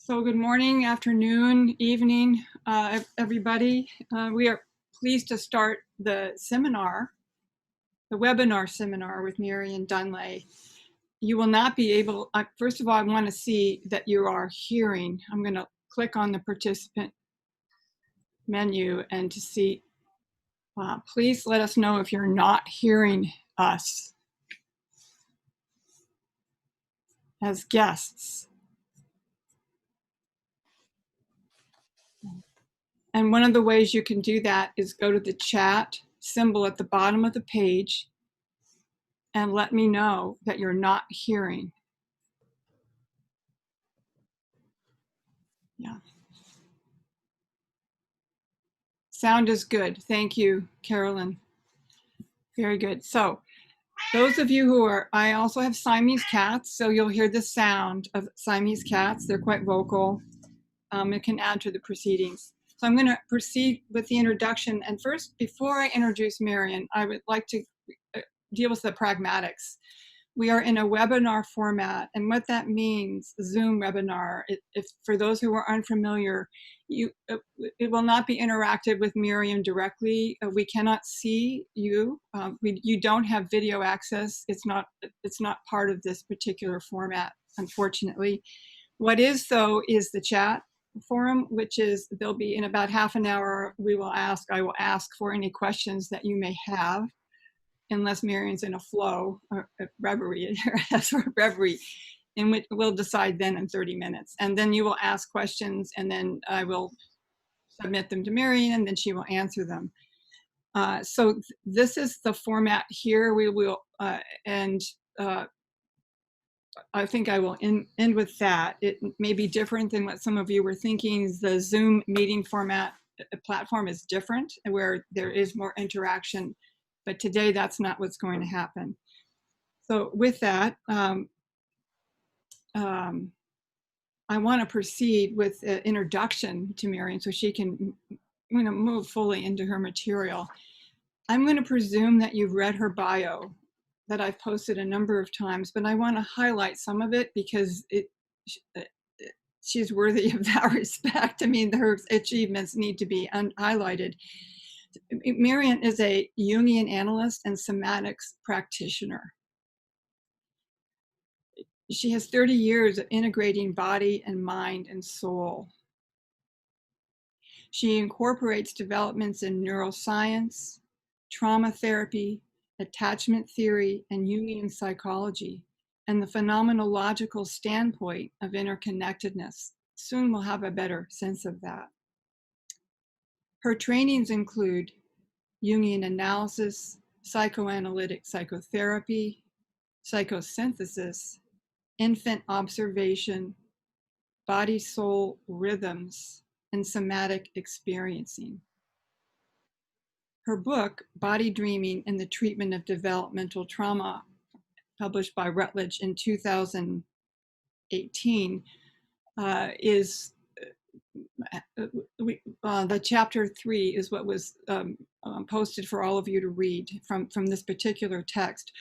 So good morning, afternoon, evening, everybody. We are pleased to start the seminar, the webinar seminar with Marian Dunlea. You will not be able, first of all, I want to see that you are hearing. I'm going to click on the participant menu and to see, please let us know if you're not hearing us as guests. And one of the ways you can do that is go to the chat symbol at the bottom of the page and let me know that you're not hearing. Yeah. Sound is good. Thank you, Carolyn. Very good. So those of you who are, I also have Siamese cats, so you'll hear the sound of Siamese cats. They're quite vocal. It can add to the proceedings. So I'm going to proceed with the introduction. And first, before I introduce Marion, I would like to deal with the pragmatics. We are in a webinar format, and what that means, Zoom webinar, if for those who are unfamiliar, it will not be interactive with Marion directly. We cannot see you. You don't have video access. It's not part of this particular format, unfortunately. What is, though, is the chat forum, which is, there'll be in about half an hour, I will ask for any questions that you may have, unless Marion's in a flow or a reverie, in which we'll decide then in 30 minutes. And then you will ask questions, and then I will submit them to Marion, and then she will answer them. So this is the format here. We will, I think I will end with that. It may be different than what some of you were thinking. The Zoom meeting format platform is different, where there is more interaction. But today, that's not what's going to happen. So with that, I want to proceed with an introduction to Marion so she can move fully into her material. I'm going to presume that you've read her bio that I've posted a number of times, but I want to highlight some of it because she's worthy of that respect. I mean, her achievements need to be highlighted. Marion is a Jungian analyst and somatics practitioner. She has 30 years of integrating body and mind and soul. She incorporates developments in neuroscience, trauma therapy, attachment theory, and Jungian psychology, and the phenomenological standpoint of interconnectedness. Soon we'll have a better sense of that. Her trainings include Jungian analysis, psychoanalytic psychotherapy, psychosynthesis, infant observation, body-soul rhythms, and somatic experiencing. Her book, Bodydreaming and the Treatment of Developmental Trauma, published by Routledge in 2018, is the chapter 3 is what was posted for all of you to read from this particular text.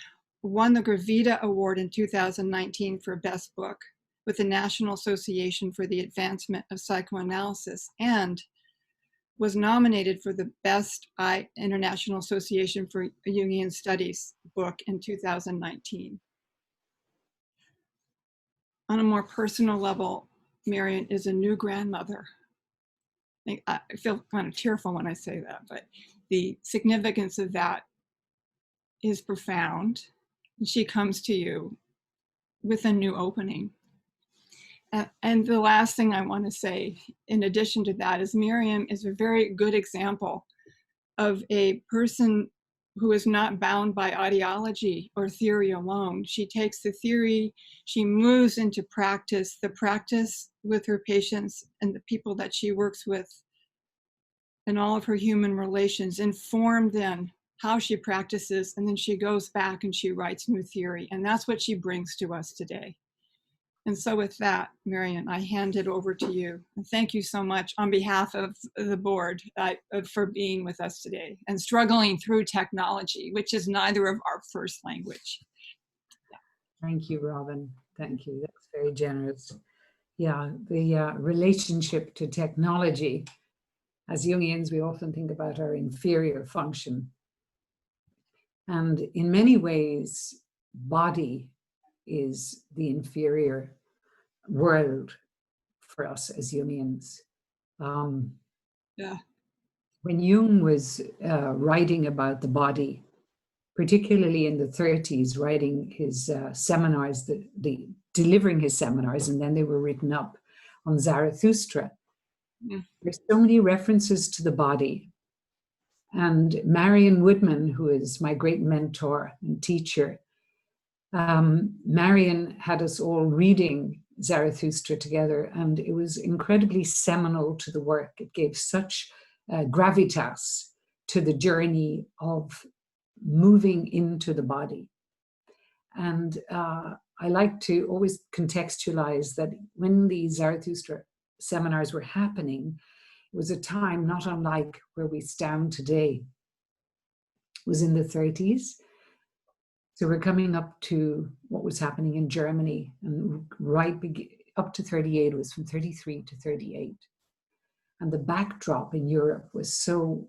Won the Gradiva Award in 2019 for Best Book with the National Association for the Advancement of Psychoanalysis, and was nominated for the Best International Association for Jungian Studies book in 2019. On a more personal level, Marion is a new grandmother. I feel kind of tearful when I say that, but the significance of that is profound. She comes to you with a new opening. And the last thing I want to say, in addition to that, is Marian is a very good example of a person who is not bound by ideology or theory alone. She takes the theory, she moves into practice, the practice with her patients and the people that she works with, and all of her human relations inform then how she practices, and then she goes back and she writes new theory, and that's what she brings to us today. And so with that, Marian, I hand it over to you. And thank you so much on behalf of the board for being with us today and struggling through technology, which is neither of our first language. Thank you, Robin. Thank you. That's very generous. Yeah, the relationship to technology. As Jungians, we often think about our inferior function. And in many ways, body is the inferior world for us as Jungians. Yeah. When Jung was writing about the body, particularly in the 30s, writing his seminars, delivering his seminars, and then they were written up on Zarathustra. Yeah. There's so many references to the body. And Marian Woodman, who is my great mentor and teacher, Marian had us all reading Zarathustra together, and it was incredibly seminal to the work. It gave such gravitas to the journey of moving into the body. And I like to always contextualize that when the Zarathustra seminars were happening, it was a time not unlike where we stand today. It was in the 30s. So we're coming up to what was happening in Germany, and up to 38 was from 33 to 38. And the backdrop in Europe was so,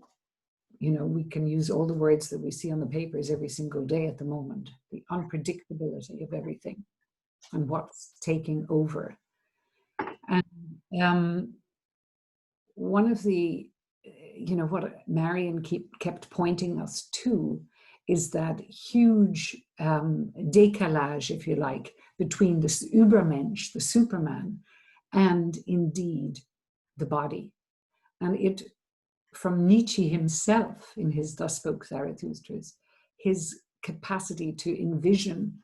we can use all the words that we see on the papers every single day at the moment, the unpredictability of everything and what's taking over. And one of the, what Marian kept pointing us to is that huge décalage, if you like, between the Übermensch, the Superman, and indeed the body. And it, from Nietzsche himself, in his Thus Spoke Zarathustra, his capacity to envision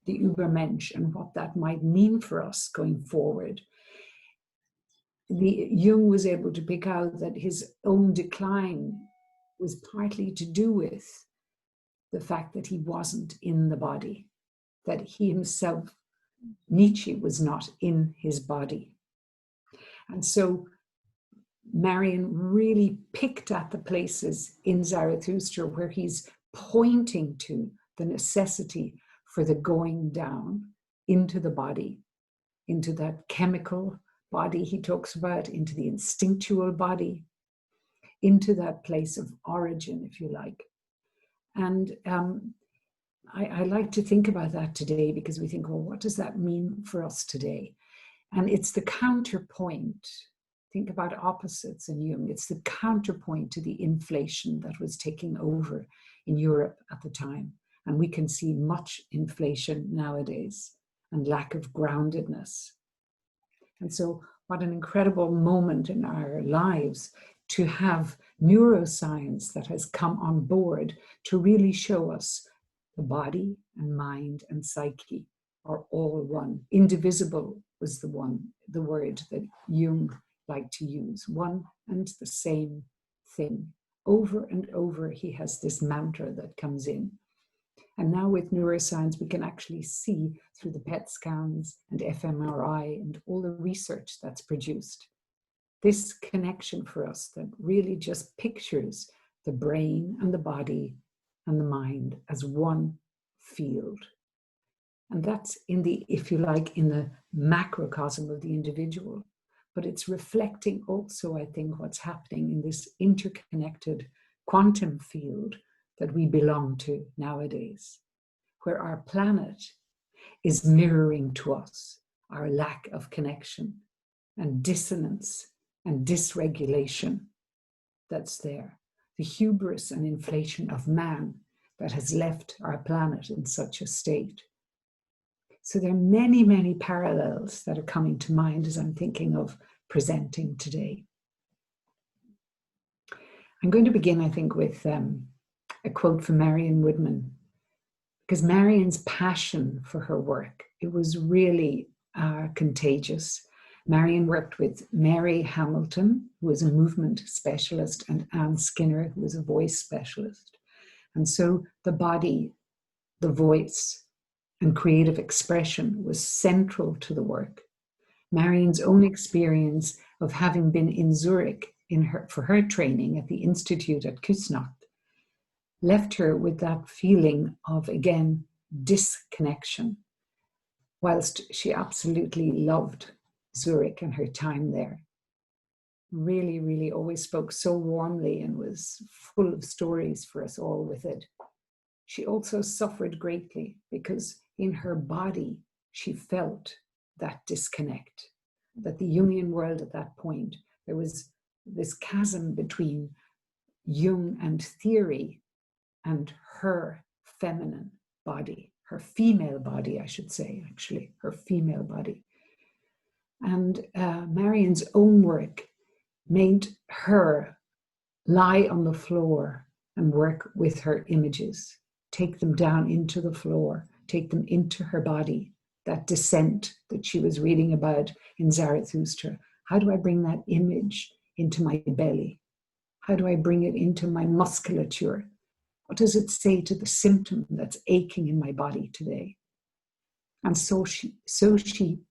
the Übermensch and what that might mean for us going forward. Jung was able to pick out that his own decline was partly to do with the fact that he wasn't in the body, that he himself, Nietzsche, was not in his body. And so Marian really picked at the places in Zarathustra where he's pointing to the necessity for the going down into the body, into that chemical body he talks about, into the instinctual body, into that place of origin, if you like. And I like to think about that today, because we think, well, what does that mean for us today? And it's the counterpoint. Think about opposites in Jung. It's the counterpoint to the inflation that was taking over in Europe at the time. And we can see much inflation nowadays and lack of groundedness. And so what an incredible moment in our lives to have neuroscience that has come on board to really show us the body and mind and psyche are all one. Indivisible was the word that Jung liked to use. One and the same thing. Over and over, he has this mantra that comes in. And now with neuroscience, we can actually see through the PET scans and fMRI and all the research that's produced, this connection for us that really just pictures the brain and the body and the mind as one field. And that's in the, if you like, in the macrocosm of the individual. But it's reflecting also, I think, what's happening in this interconnected quantum field that we belong to nowadays, where our planet is mirroring to us our lack of connection and dissonance and dysregulation that's there, the hubris and inflation of man that has left our planet in such a state. So there are many, many parallels that are coming to mind as I'm thinking of presenting today. I'm going to begin, I think, with a quote from Marian Woodman, because Marian's passion for her work, it was really contagious. Marian worked with Mary Hamilton, who was a movement specialist, and Anne Skinner, who was a voice specialist. And so the body, the voice, and creative expression was central to the work. Marian's own experience of having been in Zurich for her training at the Institute at Küsnacht left her with that feeling of, again, disconnection, whilst she absolutely loved Zurich and her time there. Really, really always spoke so warmly and was full of stories for us all with it. She also suffered greatly because in her body, she felt that disconnect, that the Jungian world at that point, there was this chasm between Jung and theory and her feminine body, her female body, I should say, actually, her female body. And Marian's own work made her lie on the floor and work with her images, take them down into the floor, take them into her body, that descent that she was reading about in Zarathustra. How do I bring that image into my belly? How do I bring it into my musculature? What does it say to the symptom that's aching in my body today? And so she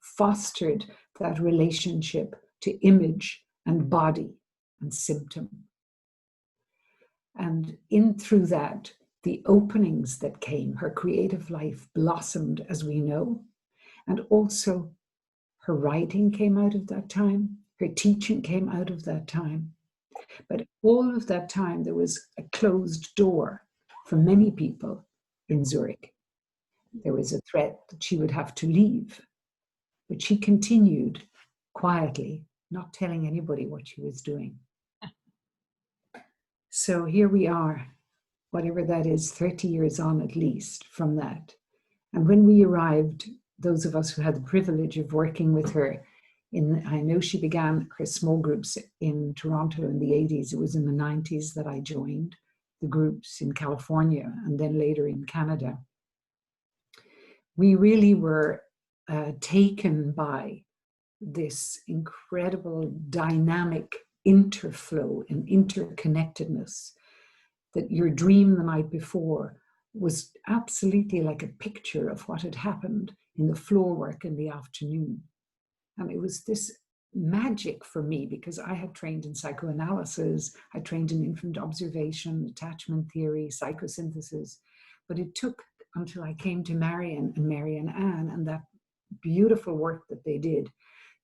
fostered that relationship to image and body and symptom. And through that, the openings that came, her creative life blossomed, as we know. And also her writing came out of that time. Her teaching came out of that time. But all of that time, there was a closed door for many people in Zurich. There was a threat that she would have to leave. But she continued quietly, not telling anybody what she was doing. So here we are, whatever that is, 30 years on at least from that. And when we arrived, those of us who had the privilege of working with her, I know she began her small groups in Toronto in the 80s. It was in the 90s that I joined the groups in California and then later in Canada. We really were taken by this incredible dynamic interflow and interconnectedness, that your dream the night before was absolutely like a picture of what had happened in the floor work in the afternoon. And it was this magic for me because I had trained in psychoanalysis, I trained in infant observation, attachment theory, psychosynthesis, but it took until I came to Marion and Marian Ann and that beautiful work that they did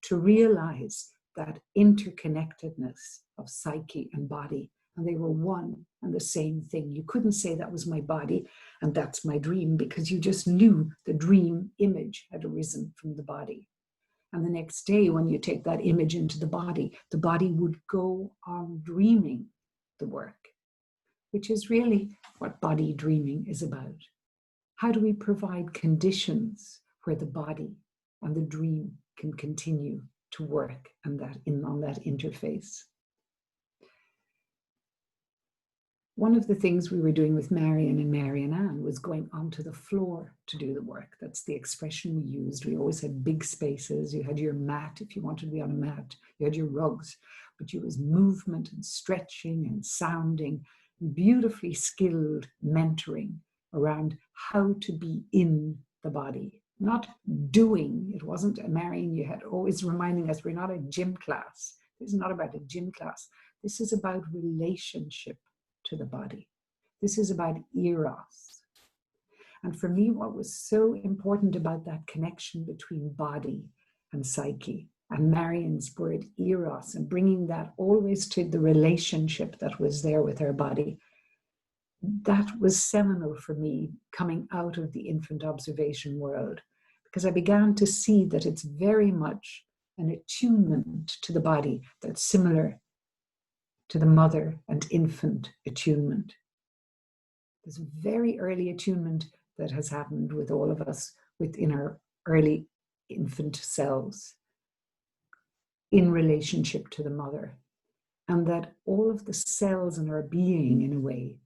to realize that interconnectedness of psyche and body. And they were one and the same thing. You couldn't say that was my body and that's my dream because you just knew the dream image had arisen from the body. And the next day when you take that image into the body would go on dreaming the work, which is really what body dreaming is about. How do we provide conditions where the body and the dream can continue to work and on that interface? One of the things we were doing with Marion and Marian Ann was going onto the floor to do the work. That's the expression we used. We always had big spaces. You had your mat if you wanted to be on a mat. You had your rugs, but you was movement and stretching and sounding, beautifully skilled mentoring around how to be in the body, not doing. It wasn't a Marion. You had always reminding us we're not a gym class. This is not about a gym class. This is about relationship to the body. This is about eros. And for me, what was so important about that connection between body and psyche and Marion's word eros and bringing that always to the relationship that was there with her body, that was seminal for me coming out of the infant observation world, because I began to see that it's very much an attunement to the body that's similar to the mother and infant attunement. There's a very early attunement that has happened with all of us within our early infant selves in relationship to the mother, and that all of the cells in our being, in a way,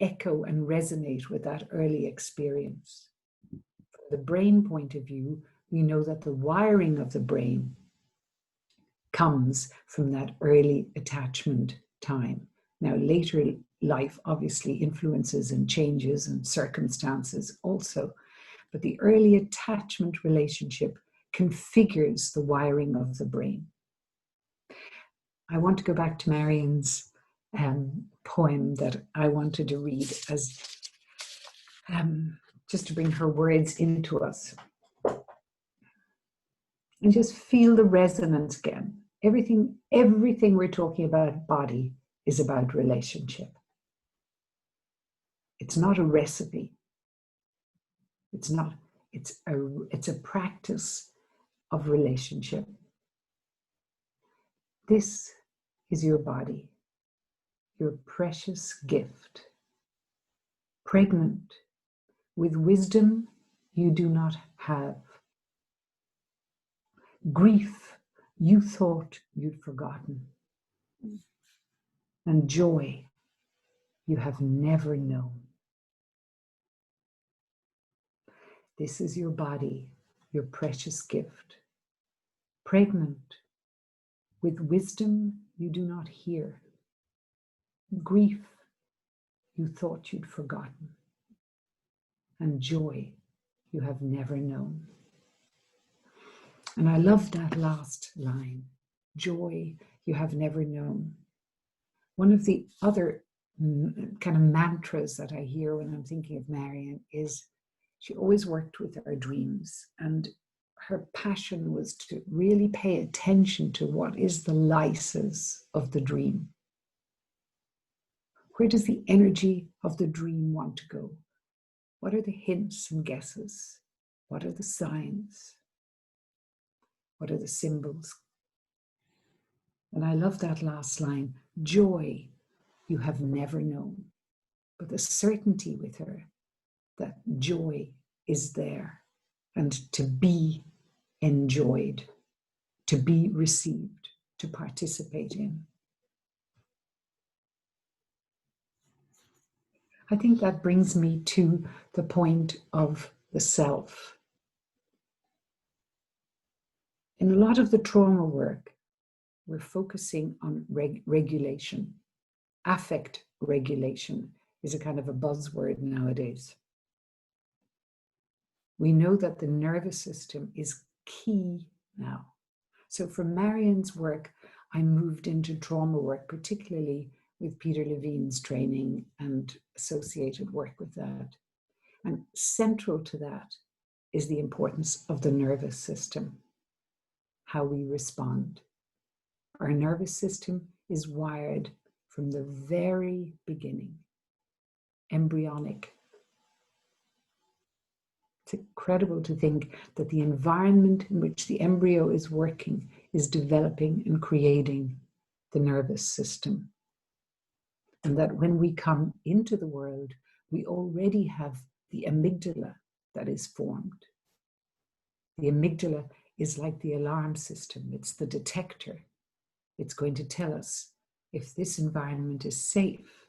echo and resonate with that early experience. From the brain point of view, we know that the wiring of the brain comes from that early attachment time. Now, later life obviously influences and changes and circumstances also, but the early attachment relationship configures the wiring of the brain. I want to go back to Marion's poem that I wanted to read as just to bring her words into us. And just feel the resonance again. Everything we're talking about body is about relationship. It's not a recipe. It's not. It's a practice of relationship. This is your body, your precious gift, pregnant with wisdom you do not have, grief you thought you'd forgotten, and joy you have never known. This is your body, your precious gift, pregnant with wisdom you do not hear, grief you thought you'd forgotten, and joy you have never known. And I love that last line, joy you have never known. One of the other kind of mantras that I hear when I'm thinking of Marian is she always worked with our dreams, and her passion was to really pay attention to what is the lysis of the dream. Where does the energy of the dream want to go? What are the hints and guesses? What are the signs? What are the symbols? And I love that last line, joy you have never known. But the certainty with her that joy is there and to be enjoyed, to be received, to participate in. I think that brings me to the point of the self. In a lot of the trauma work, we're focusing on regulation. Affect regulation is a kind of a buzzword nowadays. We know that the nervous system is key now. So from Marian's work, I moved into trauma work, particularly with Peter Levine's training and associated work with that. And central to that is the importance of the nervous system, how we respond. Our nervous system is wired from the very beginning, embryonic. It's incredible to think that the environment in which the embryo is working is developing and creating the nervous system. And that when we come into the world, we already have the amygdala that is formed. The amygdala is like the alarm system. It's the detector. It's going to tell us if this environment is safe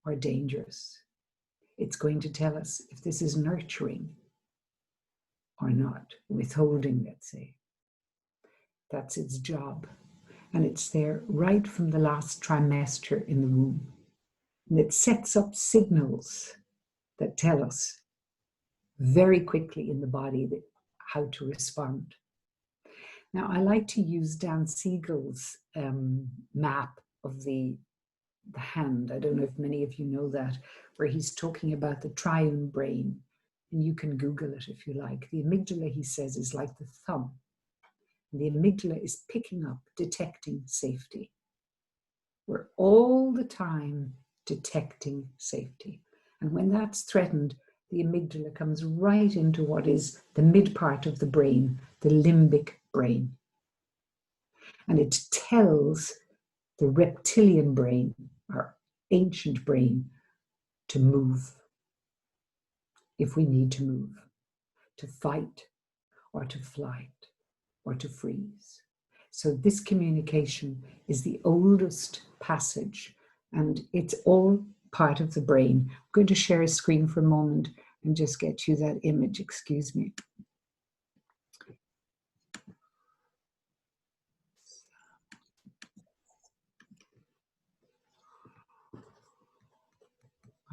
or dangerous. It's going to tell us if this is nurturing or not, withholding, let's say. That's its job. And it's there right from the last trimester in the womb. And it sets up signals that tell us very quickly in the body how to respond. Now, I like to use Dan Siegel's map of the hand. I don't know if many of you know that, where he's talking about the triune brain. And you can Google it if you like. The amygdala, he says, is like the thumb. And the amygdala is picking up, detecting safety. We're all the time detecting safety. And when that's threatened, the amygdala comes right into what is the mid part of the brain, the limbic brain. And it tells the reptilian brain, our ancient brain, to move if we need to move, to fight or to flight or to freeze. So this communication is the oldest passage, and it's all part of the brain. I'm going to share a screen for a moment and just get you that image, excuse me.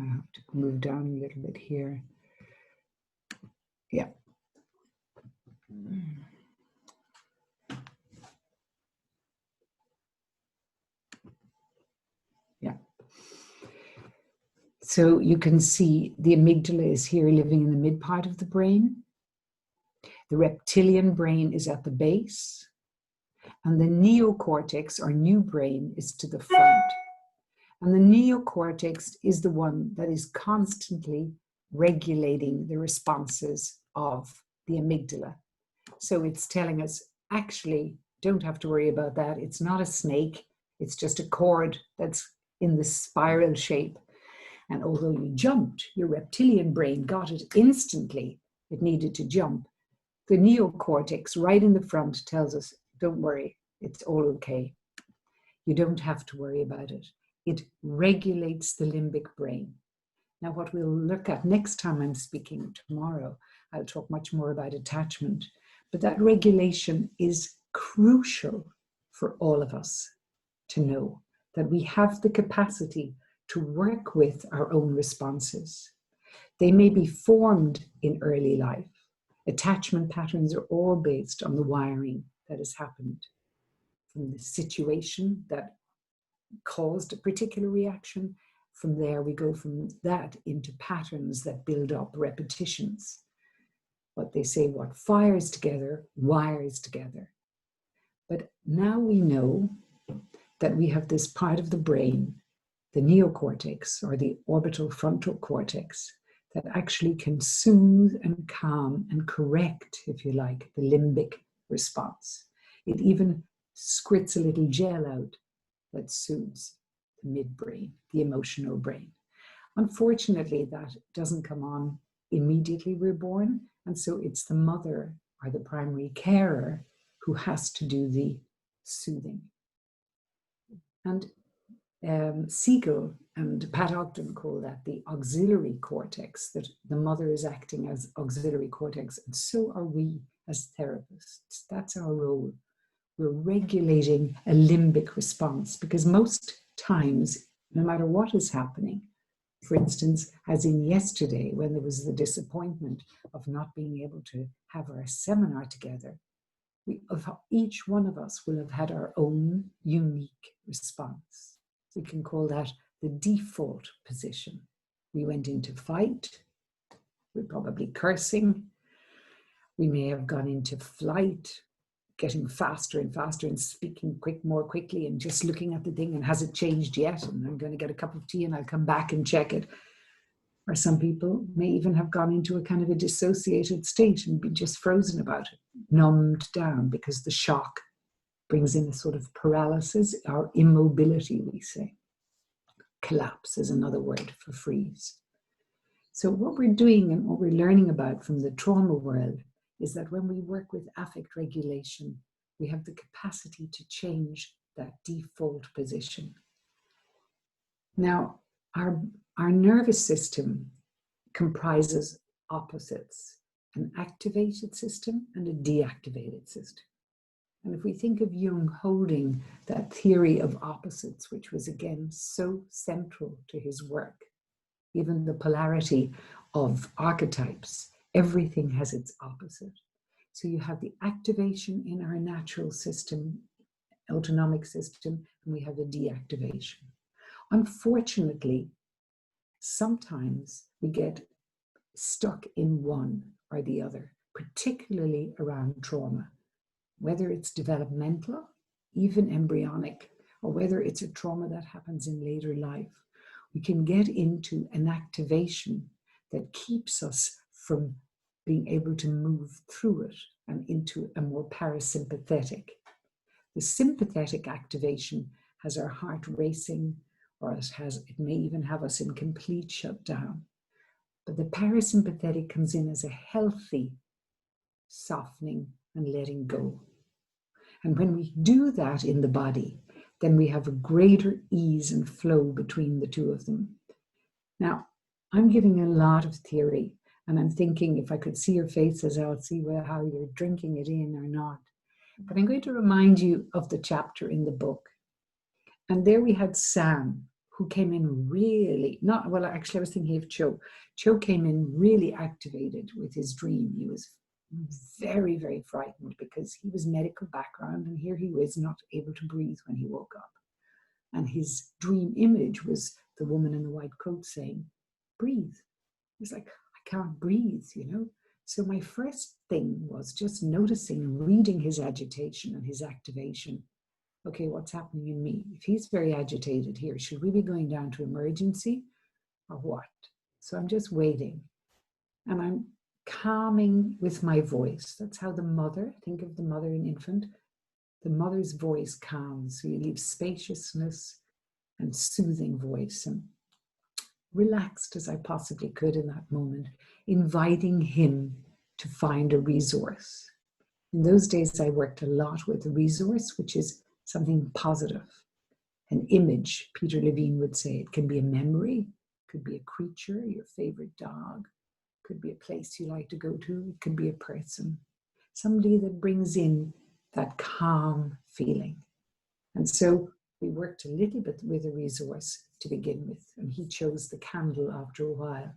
I have to move down a little bit here. Yeah. Yeah. So you can see the amygdala is here living in the mid part of the brain. The reptilian brain is at the base, and the neocortex, or new brain, is to the front. And the neocortex is the one that is constantly regulating the responses of the amygdala. So it's telling us, actually, don't have to worry about that. It's not a snake. It's just a cord that's in the spiral shape. And although you jumped, your reptilian brain got it instantly. It needed to jump. The neocortex right in the front tells us, don't worry, it's all okay. You don't have to worry about it. It regulates the limbic brain. Now, what we'll look at next time I'm speaking tomorrow, I'll talk much more about attachment, but that regulation is crucial for all of us to know that we have the capacity to work with our own responses. They may be formed in early life. Attachment patterns are all based on the wiring that has happened from the situation that caused a particular reaction. From there, we go from that into patterns that build up repetitions. What they say, what fires together, wires together. But now we know that we have this part of the brain, the neocortex, or the orbital frontal cortex, that actually can soothe and calm and correct, if you like, the limbic response. It even squirts a little gel out that soothes the midbrain, the emotional brain. Unfortunately, that doesn't come on immediately we're born, and so it's the mother or the primary carer who has to do the soothing. And Siegel and Pat Ogden call that the auxiliary cortex, that the mother is acting as auxiliary cortex, and so are we as therapists. That's our role. We're regulating a limbic response, because most times, no matter what is happening, for instance, as in yesterday, when there was the disappointment of not being able to have our seminar together, each one of us will have had our own unique response. We can call that the default position. We went into fight. We're probably cursing. We may have gone into flight, getting faster and faster and speaking more quickly and just looking at the thing, and has it changed yet? And I'm going to get a cup of tea and I'll come back and check it. Or some people may even have gone into a kind of a dissociated state and be just frozen about it, numbed down, because the shock brings in a sort of paralysis, or immobility, we say. Collapse is another word for freeze. So what we're doing and what we're learning about from the trauma world is that when we work with affect regulation, we have the capacity to change that default position. Now, our nervous system comprises opposites, an activated system and a deactivated system. And if we think of Jung holding that theory of opposites, which was again so central to his work, even the polarity of archetypes, everything has its opposite. So you have the activation in our natural system, autonomic system, and we have a deactivation. Unfortunately, sometimes we get stuck in one or the other, particularly around trauma, whether it's developmental, even embryonic, or whether it's a trauma that happens in later life. We can get into an activation that keeps us from being able to move through it and into a more parasympathetic. The sympathetic activation has our heart racing, or it may even have us in complete shutdown. But the parasympathetic comes in as a healthy softening and letting go. And when we do that in the body, then we have a greater ease and flow between the two of them. Now, I'm giving a lot of theory, and I'm thinking if I could see your faces, I would see how you're drinking it in or not. But I'm going to remind you of the chapter in the book. And there we had Sam, who came in really, I was thinking of Cho. Cho came in really activated with his dream. He was very, very frightened because he was medical background, and here he was not able to breathe when he woke up. And his dream image was the woman in the white coat saying, breathe. He was like, I can't breathe, So my first thing was just noticing and reading his agitation and his activation. Okay, what's happening in me? If he's very agitated here, should we be going down to emergency or what? So I'm just waiting, and I'm calming with my voice. That's how the mother, think of the mother and infant, the mother's voice calms. So you leave spaciousness and soothing voice, and relaxed as I possibly could in that moment, inviting him to find a resource. In those days, I worked a lot with a resource, which is something positive, an image. Peter Levine would say it can be a memory, could be a creature, your favorite dog, could be a place you like to go to, it could be a person, somebody that brings in that calm feeling. And so we worked a little bit with a resource to begin with, and he chose the candle after a while.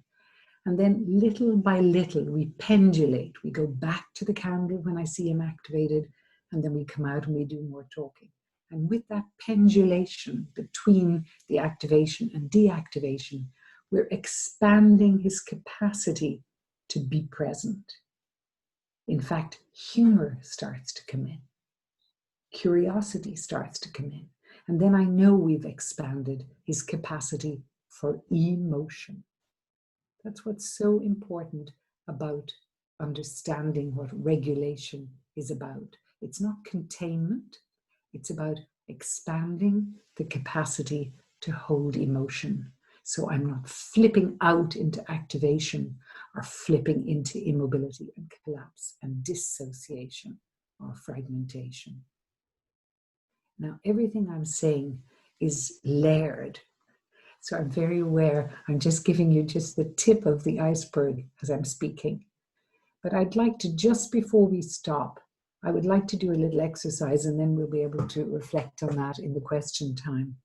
And then little by little, we pendulate. We go back to the candle when I see him activated, and then we come out and we do more talking. And with that pendulation between the activation and deactivation, we're expanding his capacity to be present. In fact, humor starts to come in. Curiosity starts to come in. And then I know we've expanded his capacity for emotion. That's what's so important about understanding what regulation is about. It's not containment. It's about expanding the capacity to hold emotion. So I'm not flipping out into activation or flipping into immobility and collapse and dissociation or fragmentation. Now, everything I'm saying is layered. So I'm very aware, I'm just giving you just the tip of the iceberg as I'm speaking. But I'd like to, just before we stop, I would like to do a little exercise, and then we'll be able to reflect on that in the question time.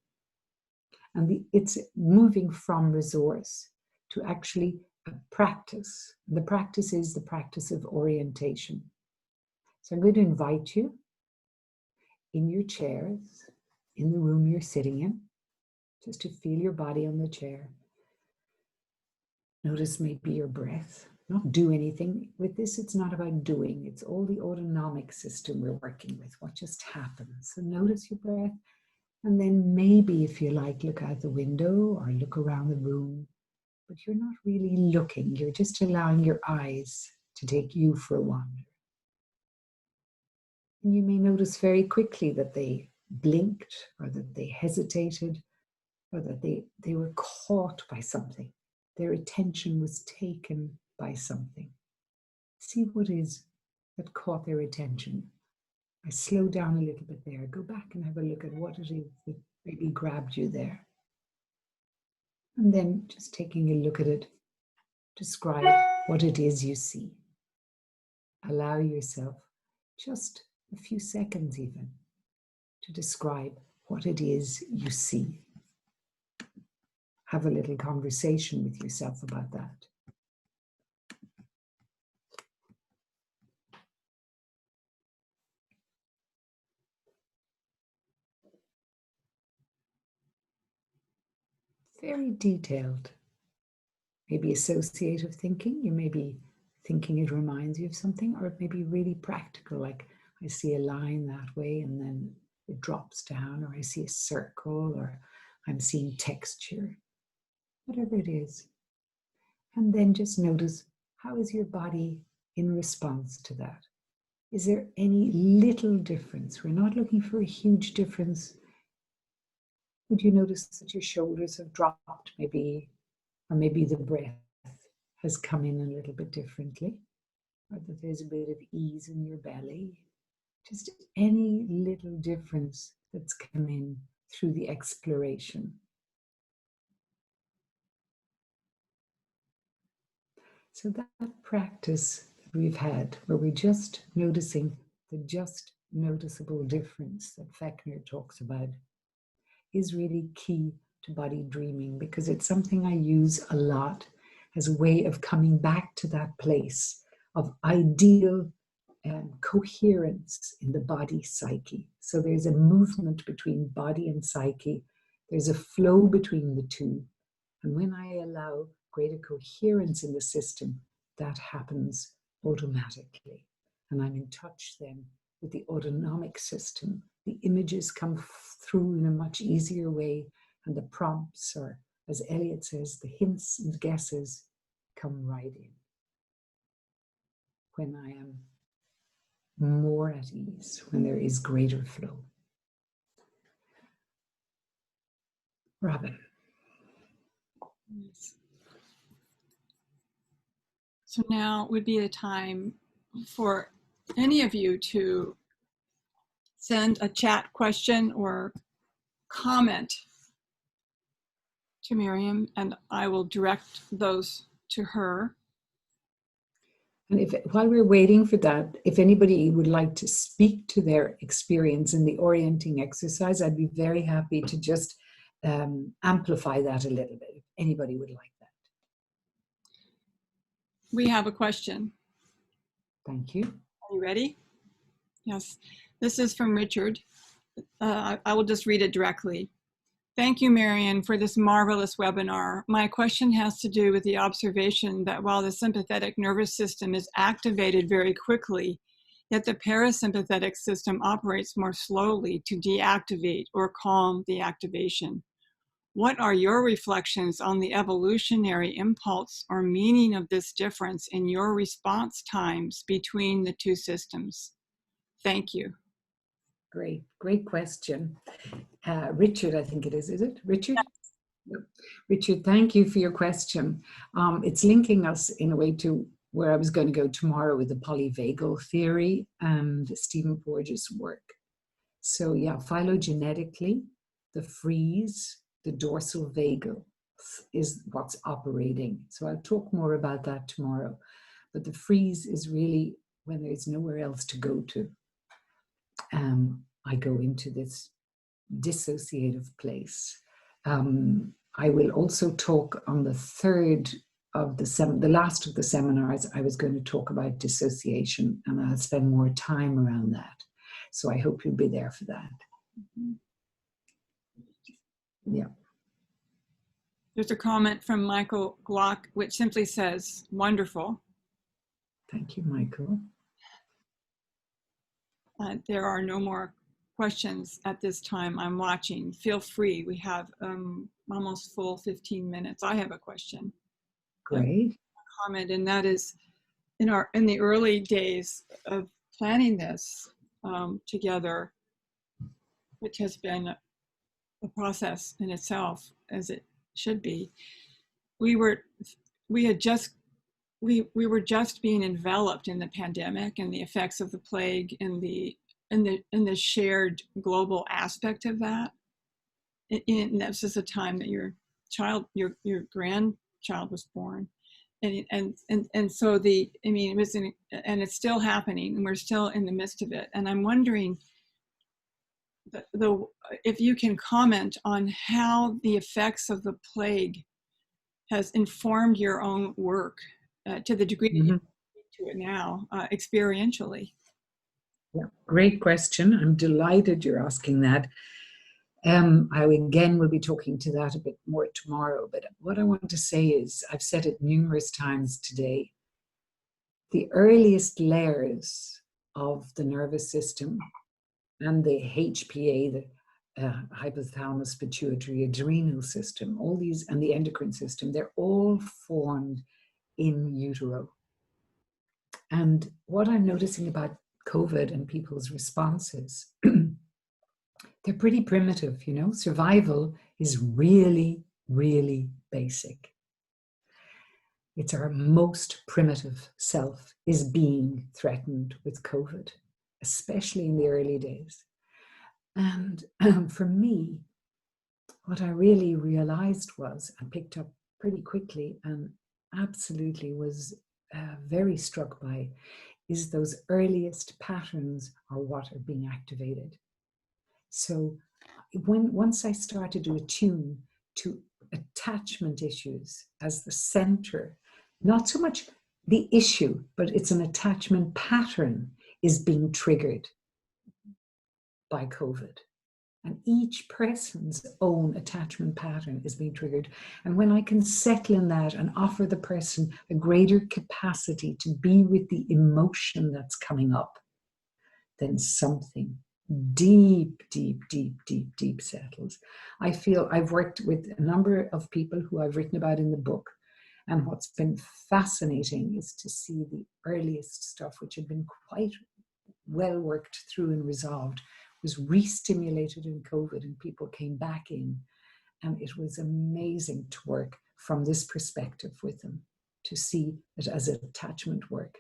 And it's moving from resource to actually a practice. The practice is the practice of orientation. So I'm going to invite you in your chairs, in the room you're sitting in, just to feel your body on the chair. Notice maybe your breath. Not do anything. With this, it's not about doing. It's all the autonomic system we're working with, what just happens. So notice your breath. And then maybe, if you like, look out the window or look around the room. But you're not really looking. You're just allowing your eyes to take you for a wander. And you may notice very quickly that they blinked, or that they hesitated, or that they were caught by something. Their attention was taken by something. See what is that caught their attention. I slow down a little bit there. Go back and have a look at what it is that maybe grabbed you there. And then just taking a look at it, describe what it is you see. Allow yourself just a few seconds even to describe what it is you see. Have a little conversation with yourself about that. Very detailed. Maybe associative thinking. You may be thinking it reminds you of something, or it may be really practical, like I see a line that way and then it drops down, or I see a circle, or I'm seeing texture. Whatever it is. And then just notice, how is your body in response to that? Is there any little difference? We're not looking for a huge difference. Would you notice that your shoulders have dropped maybe, or maybe the breath has come in a little bit differently, or that there's a bit of ease in your belly? Just any little difference that's come in through the exploration. So that practice that we've had, where we're just noticing the just noticeable difference that Fechner talks about, is really key to body dreaming, because it's something I use a lot as a way of coming back to that place of ideal coherence in the body psyche. So there's a movement between body and psyche. There's a flow between the two. And when I allow greater coherence in the system, that happens automatically. And I'm in touch then with the autonomic system. The images come through in a much easier way, and the prompts, or as Elliot says, the hints and guesses come right in when I am more at ease, when there is greater flow. Robin. Yes. So now would be a time for any of you to send a chat question or comment to Marian, and I will direct those to her. And while we're waiting for that, if anybody would like to speak to their experience in the orienting exercise, I'd be very happy to just amplify that a little bit, if anybody would like that. We have a question. Thank you. Are you ready? Yes. This is from Richard. I will just read it directly. Thank you, Marian, for this marvelous webinar. My question has to do with the observation that while the sympathetic nervous system is activated very quickly, yet the parasympathetic system operates more slowly to deactivate or calm the activation. What are your reflections on the evolutionary impulse or meaning of this difference in your response times between the two systems? Thank you. Great question. Richard, I think it is it? Richard? Yep. Richard, thank you for your question. It's linking us in a way to where I was going to go tomorrow with the polyvagal theory and Stephen Porges' work. So yeah, phylogenetically, the freeze, the dorsal vagal is what's operating. So I'll talk more about that tomorrow. But the freeze is really when there's nowhere else to go to. I go into this dissociative place. I will also talk on the third of the last of the seminars. I was going to talk about dissociation, and I'll spend more time around that. So I hope you'll be there for that. Yeah. There's a comment from Michael Glock, which simply says, wonderful. Thank you, Michael. There are no more questions at this time. I'm watching. Feel free. We have almost full 15 minutes. I have a question. Great. A comment, and that is, in the early days of planning this together, which has been a process in itself, as it should be, we were just being enveloped in the pandemic and the effects of the plague and the shared global aspect of that. And that's just a time that your grandchild was born, and so it was and it's still happening, and we're still in the midst of it. And I'm wondering if you can comment on how the effects of the plague has informed your own work to the degree that you to it now, experientially. Yeah, great question. I'm delighted you're asking that. I again will be talking to that a bit more tomorrow, but what I want to say is, I've said it numerous times today, the earliest layers of the nervous system and the HPA, the hypothalamus pituitary adrenal system, all these, and the endocrine system, they're all formed in utero. And what I'm noticing about COVID and people's responses, they're pretty primitive, you know. Survival is really, really basic. It's our most primitive self is being threatened with COVID, especially in the early days. And for me, what I really realized was, I picked up pretty quickly and absolutely was very struck by, is those earliest patterns are what are being activated. So once I started to attune to attachment issues as the center, not so much the issue, but it's an attachment pattern is being triggered by COVID. And each person's own attachment pattern is being triggered. And when I can settle in that and offer the person a greater capacity to be with the emotion that's coming up, then something deep, deep, deep, deep, deep settles. I feel I've worked with a number of people who I've written about in the book. And what's been fascinating is to see the earliest stuff, which had been quite well worked through and resolved, was re-stimulated in COVID, and people came back in. And it was amazing to work from this perspective with them, to see it as attachment work.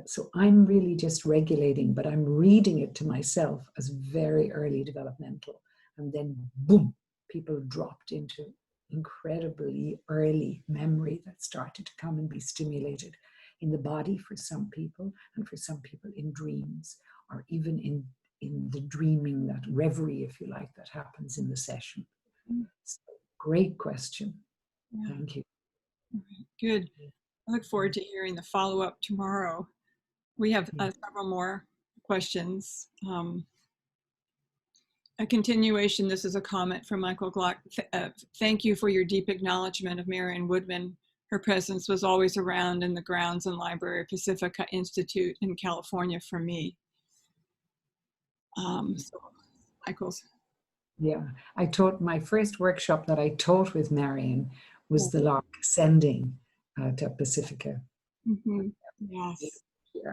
So I'm really just regulating, but I'm reading it to myself as very early developmental. And then boom, people dropped into incredibly early memory that started to come and be stimulated in the body for some people, and for some people in dreams, or even in the dreaming, that reverie, if you like, that happens in the session. So, great question. Yeah. Thank you. Good. I look forward to hearing the follow-up tomorrow. We have several more questions. A continuation, this is a comment from Michael Glock. Thank you for your deep acknowledgement of Marian Woodman. Her presence was always around in the grounds and library of Pacifica Institute in California for me. So, Michael's. Yeah, I taught my first workshop that I taught with Marion was the lark ascending to Pacifica. Mm-hmm. Yes.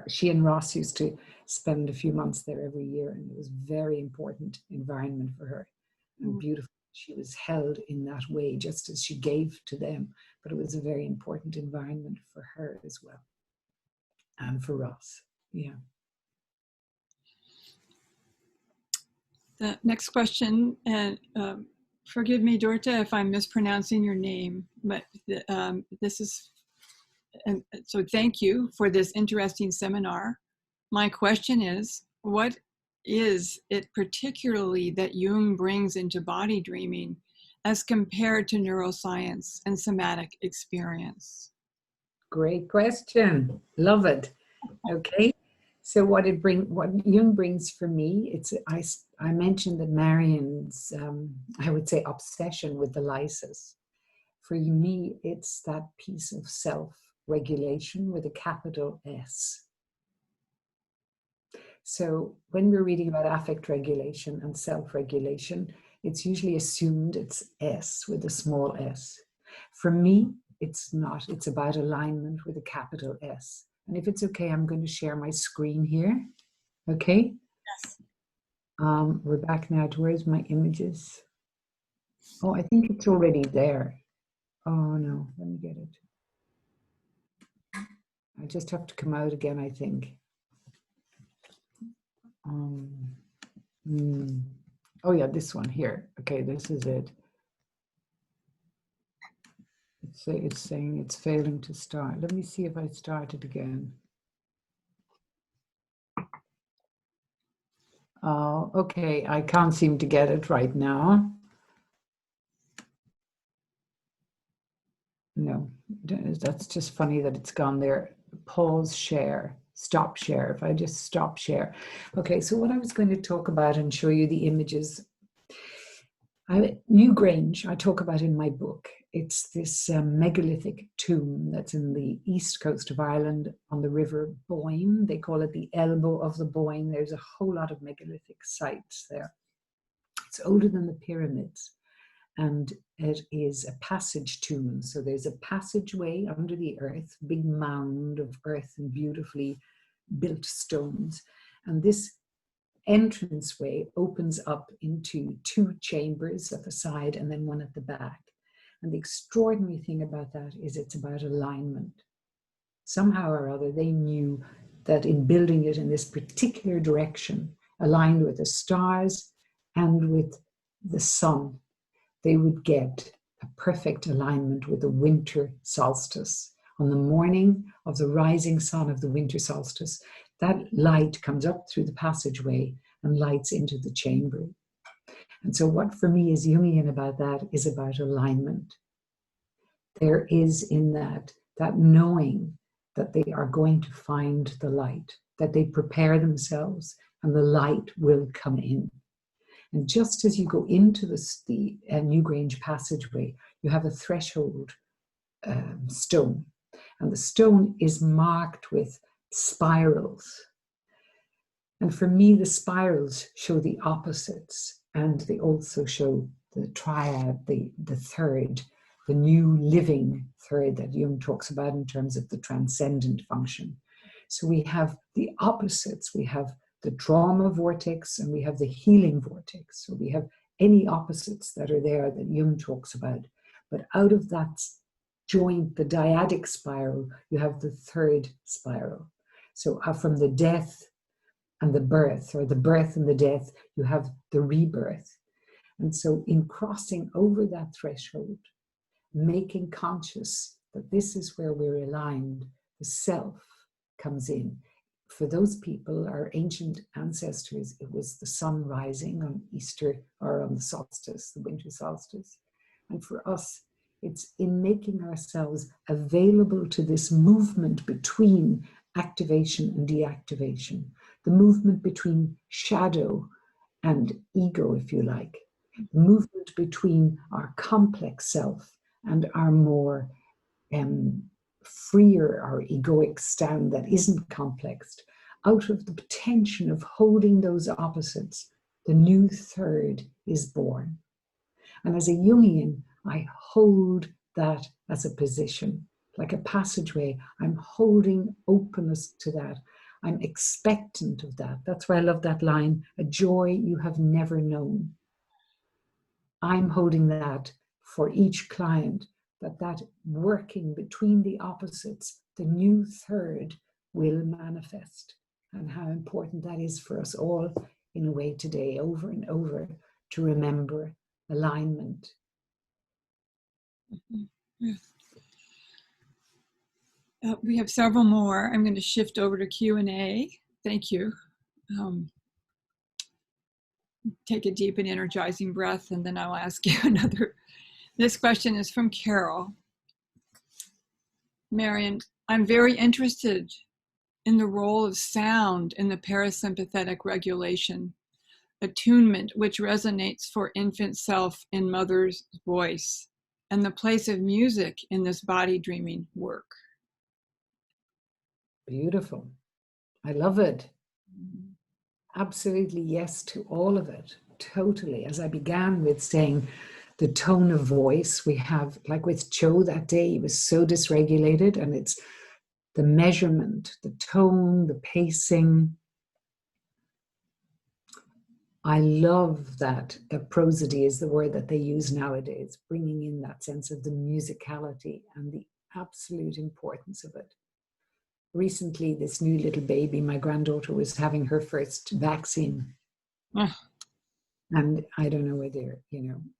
She and Ross used to spend a few months there every year, and it was a very important environment for her, and beautiful. She was held in that way, just as she gave to them, but it was a very important environment for her as well, and for Ross. Yeah. The next question, and forgive me, Dorta, if I'm mispronouncing your name, but this is, and so thank you for this interesting seminar. My question is, what is it particularly that Jung brings into body dreaming as compared to neuroscience and somatic experience? Great question. Love it. Okay. So what Jung brings for me, I mentioned that Marian's, I would say, obsession with the lysis. For me, it's that piece of self-regulation with a capital S. So when we're reading about affect regulation and self-regulation, it's usually assumed it's S with a small s. For me, it's not. It's about alignment with a capital S. And if it's okay, I'm going to share my screen here. Okay? Yes. We're back now to where's my images? Oh, I think it's already there. Oh no, let me get it. I just have to come out again, I think. Oh yeah, this one here. Okay, this is it. It's saying it's failing to start. Let me see if I start it again. Oh, okay, I can't seem to get it right now. No, that's just funny that it's gone there. Pause share, stop share. If I just stop share. Okay, so what I was going to talk about and show you the images. Newgrange, I talk about in my book. It's this megalithic tomb that's in the east coast of Ireland on the River Boyne. They call it the elbow of the Boyne. There's a whole lot of megalithic sites there. It's older than the pyramids. And it is a passage tomb. So there's a passageway under the earth, big mound of earth and beautifully built stones. And this entranceway opens up into two chambers at the side and then one at the back. And the extraordinary thing about that is it's about alignment. Somehow or other, they knew that in building it in this particular direction, aligned with the stars and with the sun, they would get a perfect alignment with the winter solstice. On the morning of the rising sun of the winter solstice, that light comes up through the passageway and lights into the chamber. And so what for me is Jungian about that is about alignment. There is in that knowing that they are going to find the light, that they prepare themselves and the light will come in. And just as you go into the Newgrange passageway, you have a threshold stone. And the stone is marked with spirals. And for me, the spirals show the opposites, and they also show the triad, the third, the new living third that Jung talks about in terms of the transcendent function. So we have the opposites. We have the trauma vortex and we have the healing vortex. So we have any opposites that are there that Jung talks about. But out of that joint, the dyadic spiral, you have the third spiral. So from the death and the birth, or the birth and the death, you have the rebirth. And so in crossing over that threshold, making conscious that this is where we're aligned, the self comes in. For those people, our ancient ancestors, it was the sun rising on Easter or on the solstice, the winter solstice. And for us, it's in making ourselves available to this movement between activation and deactivation, the movement between shadow and ego, if you like, the movement between our complex self and our more freer, our egoic stand that isn't complex. Out of the tension of holding those opposites, the new third is born. And as a Jungian, I hold that as a position, like a passageway. I'm holding openness to that. I'm expectant of that. That's why I love that line, a joy you have never known. I'm holding that for each client, that working between the opposites, the new third will manifest. And how important that is for us all in a way today, over and over, to remember alignment. We have several more. I'm going to shift over to Q&A. Thank you. Take a deep and energizing breath, and then I'll ask you another. This question is from Carol. Marian, I'm very interested in the role of sound in the parasympathetic regulation, attunement which resonates for infant self in mother's voice, and the place of music in this body dreaming work. Beautiful. I love it. Absolutely yes to all of it. Totally. As I began with saying the tone of voice, we have, like with Joe that day, he was so dysregulated, and it's the measurement, the tone, the pacing. I love that prosody is the word that they use nowadays, bringing in that sense of the musicality and the absolute importance of it. Recently, this new little baby, my granddaughter was having her first vaccine. And I don't know whether,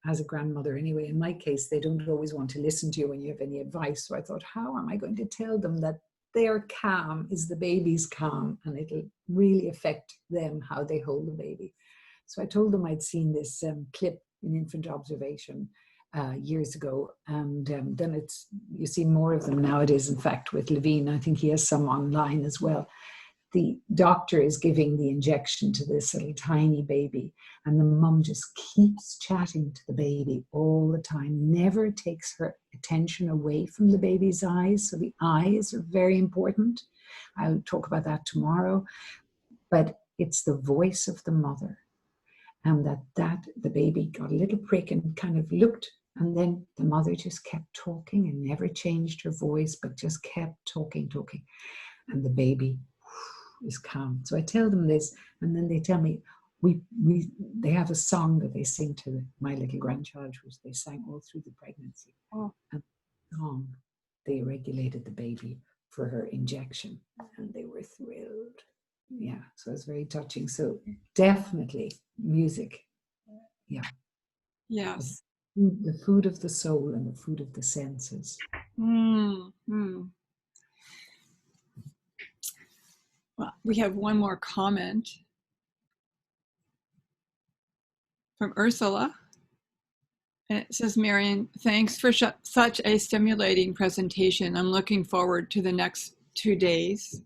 as a grandmother anyway, in my case, they don't always want to listen to you when you have any advice. So I thought, how am I going to tell them that their calm is the baby's calm, and it'll really affect them how they hold the baby? So I told them I'd seen this clip in infant observation years ago, and then you see more of them nowadays. In fact, with Levine, I think he has some online as well. The doctor is giving the injection to this little tiny baby, and the mum just keeps chatting to the baby all the time, never takes her attention away from the baby's eyes. So the eyes are very important. I'll talk about that tomorrow. But it's the voice of the mother, and that the baby got a little prick and kind of looked, and then the mother just kept talking and never changed her voice, but just kept talking. And the baby is calm. So I tell them this, and then they tell me they have a song that they sing to my little grandchild, which they sang all through the pregnancy. And the song, they regulated the baby for her injection, and they were thrilled. Yeah, so it's very touching. So definitely music. Yeah. Yes. The food of the soul and the food of the senses. Well, we have one more comment from Ursula. And it says, Marian, thanks for such a stimulating presentation. I'm looking forward to the next 2 days.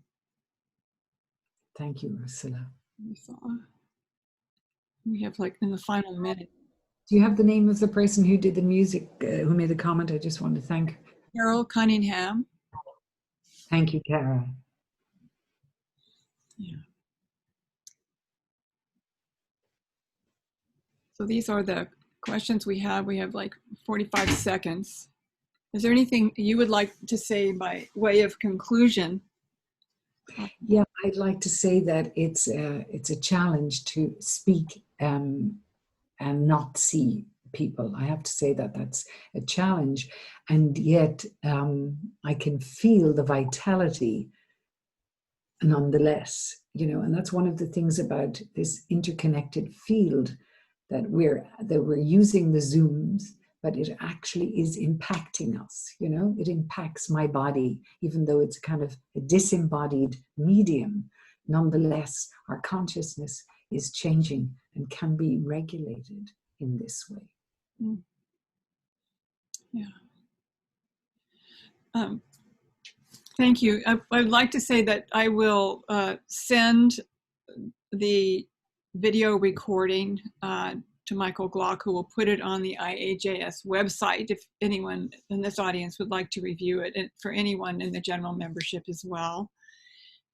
Thank you, Ursula. We have like in the final minute. Do you have the name of the person who did the music, who made the comment? I just want to thank. Carol Cunningham. Thank you, Kara. Yeah. So these are the questions we have. We have like 45 seconds. Is there anything you would like to say by way of conclusion? Yeah, I'd like to say that it's a challenge to speak and not see people. I have to say that that's a challenge, and yet I can feel the vitality nonetheless, you know, and that's one of the things about this interconnected field, that we're using the Zooms, but it actually is impacting us, you know, it impacts my body, even though it's kind of a disembodied medium. Nonetheless, our consciousness is changing and can be regulated in this way. Mm. Yeah. Thank you. I'd like to say that I will send the video recording to Michael Glock, who will put it on the IAJS website if anyone in this audience would like to review it, and for anyone in the general membership as well.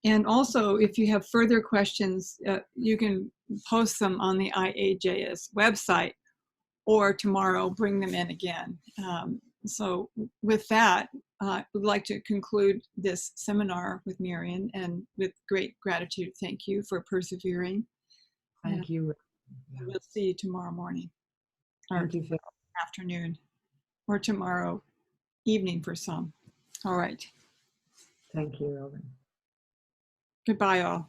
And also, if you have further questions, you can post them on the IAJS website, or tomorrow bring them in again. So with that, I would like to conclude this seminar with Marian, and with great gratitude, thank you for persevering. Thank you. We'll see you tomorrow morning, or Thank you. afternoon, or tomorrow evening for some. All right. Thank you, Robin. Goodbye, all.